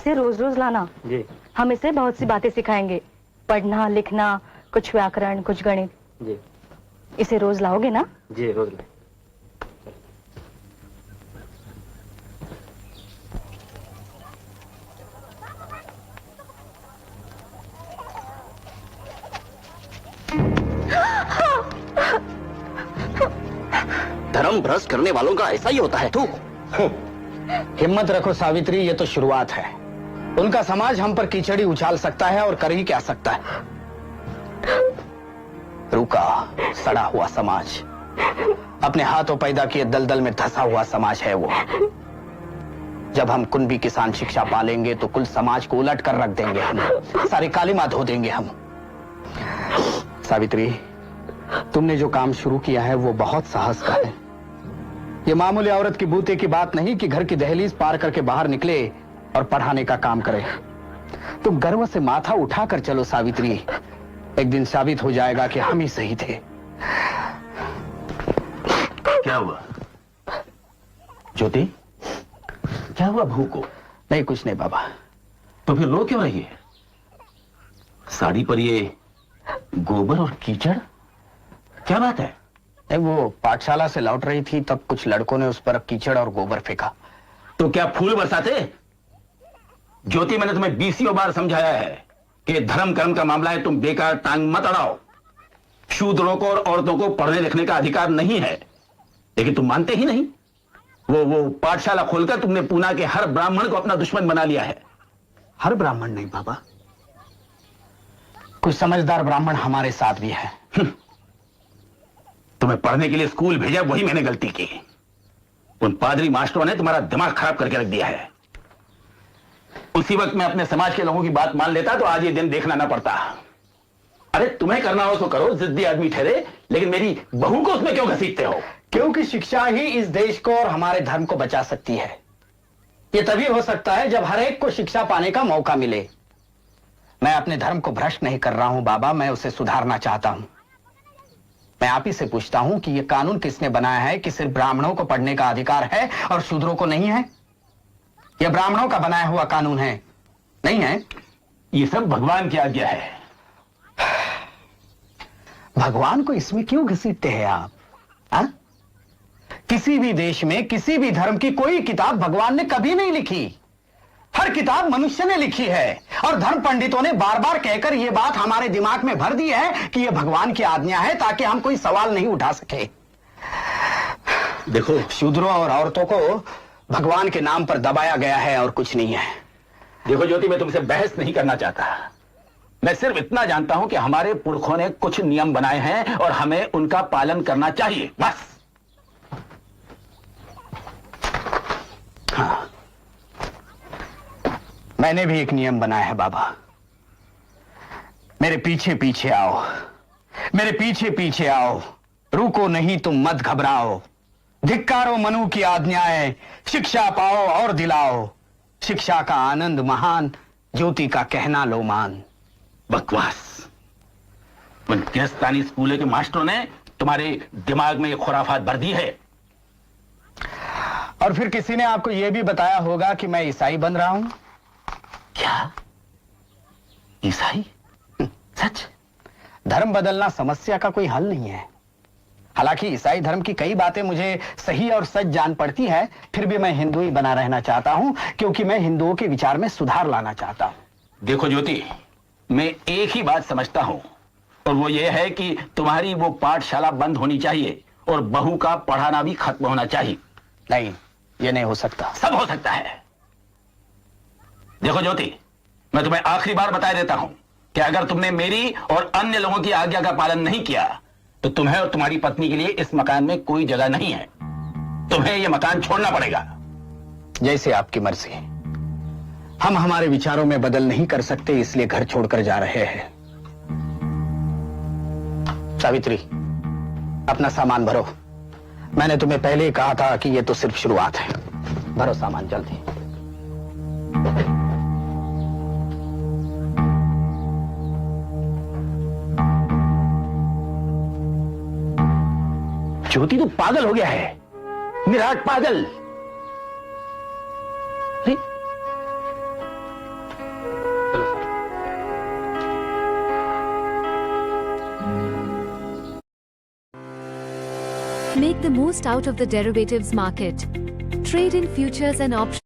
इसे रोज रोज लाना जी। हम इसे बहुत सी बातें सिखाएंगे, पढ़ना लिखना, कुछ व्याकरण, कुछ गणित जी। इसे रोज लाओगे ना? जी रोज लाए। धर्म भ्रष्ट करने वालों का ऐसा ही होता है। तू हिम्मत रखो सावित्री, ये तो शुरुआत है। उनका समाज हम पर कीचड़ी उछाल सकता है और कर ही क्या सकता है। रुका सड़ा हुआ समाज, अपने हाथों पैदा किए दलदल में धंसा हुआ समाज है वो। जब हम कुंभी किसान शिक्षा पालेंगे तो कुल समाज को उलट कर रख देंगे हम, सारी कालीमा धो देंगे हम। सावित्री, तुमने जो काम शुरू किया है वो बहुत साहस का है। ये मामूली औरत की बूते की बात नहीं कि घर की दहलीज पार करके बाहर निकले और पढ़ाने का काम करे। तुम गर्व से माथा उठाकर चलो सावित्री, एक दिन साबित हो जाएगा कि हम ही सही थे। क्या हुआ ज्योति? क्या हुआ बहू को? नहीं कुछ नहीं बाबा। तो फिर रो क्यों रही है? साड़ी पर ये गोबर और कीचड़, क्या बात है? वो पाठशाला से लौट रही थी तब कुछ लड़कों ने उस पर कीचड़ और गोबर फेंका। तो क्या फूल बरसाते? ज्योति, मैंने तुम्हें 20 बार समझाया है कि धर्म कर्म का मामला है, तुम बेकार टांग मत अड़ाओ। शूद्रों को और औरतों को पढ़ने लिखने का अधिकार नहीं है, लेकिन तुम मानते ही नहीं। वो पाठशाला खोलकर तुमने पूना के हर ब्राह्मण को अपना दुश्मन बना लिया है। हर ब्राह्मण नहीं बाबा, कुछ समझदार ब्राह्मण हमारे साथ भी है। तुम्हें पढ़ने के लिए स्कूल भेजा, वही मैंने गलती की। उन पादरी मास्टरों ने तुम्हारा दिमाग खराब करके रख दिया है। उसी वक्त मैं अपने समाज के लोगों की बात मान लेता तो आज ये दिन देखना ना पड़ता। अरे तुम्हें करना हो तो करो, जिद्दी आदमी ठहरे, लेकिन मेरी बहू को उसमें क्यों घसीटते हो? क्योंकि शिक्षा ही इस देश को और हमारे धर्म को बचा सकती है। यह तभी हो सकता है जब हर एक को शिक्षा पाने का मौका मिले। मैं अपने धर्म को भ्रष्ट नहीं कर रहा हूं बाबा, मैं उसे सुधारना चाहता हूं। मैं आप ही से पूछता हूं कि यह कानून किसने बनाया है कि सिर्फ ब्राह्मणों को पढ़ने का अधिकार है और शूद्रों को नहीं है? यह ब्राह्मणों का बनाया हुआ कानून है, नहीं है? ये सब भगवान की आज्ञा है। भगवान को इसमें क्यों घसीटते हैं आप? हा? किसी भी देश में किसी भी धर्म की कोई किताब भगवान ने कभी नहीं लिखी। हर किताब मनुष्य ने लिखी है और धर्म पंडितों ने बार बार कहकर यह बात हमारे दिमाग में भर दी है कि यह भगवान की आज्ञा है, ताकि हम कोई सवाल नहीं उठा सके। देखो, शूद्रों और औरतों को भगवान के नाम पर दबाया गया है और कुछ नहीं है। देखो ज्योति, मैं तुमसे बहस नहीं करना चाहता। मैं सिर्फ इतना जानता हूं कि हमारे पुरखों ने कुछ नियम बनाए हैं और हमें उनका पालन करना चाहिए, बस। हाँ, मैंने भी एक नियम बनाया है बाबा। मेरे पीछे पीछे आओ, मेरे पीछे पीछे आओ, रुको नहीं तुम मत घबराओ। धिक्कारो मनु की आज्ञाएं, शिक्षा पाओ और दिलाओ। शिक्षा का आनंद महान, ज्योति का कहना लो मान। बकवास। उन गिरस्तानी स्कूलों के मास्टरों ने तुम्हारे दिमाग में ये खुराफात भर दी है। और फिर किसी ने आपको यह भी बताया होगा कि मैं ईसाई बन रहा हूं। क्या? ईसाई? सच? धर्म बदलना समस्या का कोई हल नहीं है। हालांकि ईसाई धर्म की कई बातें मुझे सही और सच जान पड़ती है, फिर भी मैं हिंदू ही बना रहना चाहता हूं, क्योंकि मैं हिंदुओं के विचार में सुधार लाना चाहता हूं। देखो ज्योति, मैं एक ही बात समझता हूं, और वो ये है कि तुम्हारी वो पाठशाला बंद होनी चाहिए और बहू का पढ़ाना भी खत्म होना चाहिए। नहीं, ये नहीं हो सकता। सब हो सकता है। देखो ज्योति, मैं तुम्हें आखिरी बार बता देता हूं कि अगर तुमने मेरी और अन्य लोगों की आज्ञा का पालन नहीं किया तो तुम्हें और तुम्हारी पत्नी के लिए इस मकान में कोई जगह नहीं है। तुम्हें यह मकान छोड़ना पड़ेगा। जैसे आपकी मर्जी। हम हमारे विचारों में बदल नहीं कर सकते, इसलिए घर छोड़कर जा रहे हैं। सावित्री, अपना सामान भरो। मैंने तुम्हें पहले ही कहा था कि यह तो सिर्फ शुरुआत है। भरो सामान जल्दी। ज्योति तो पागल हो गया है, निराट पागल। Make the most out of the derivatives market. Trade in futures and options.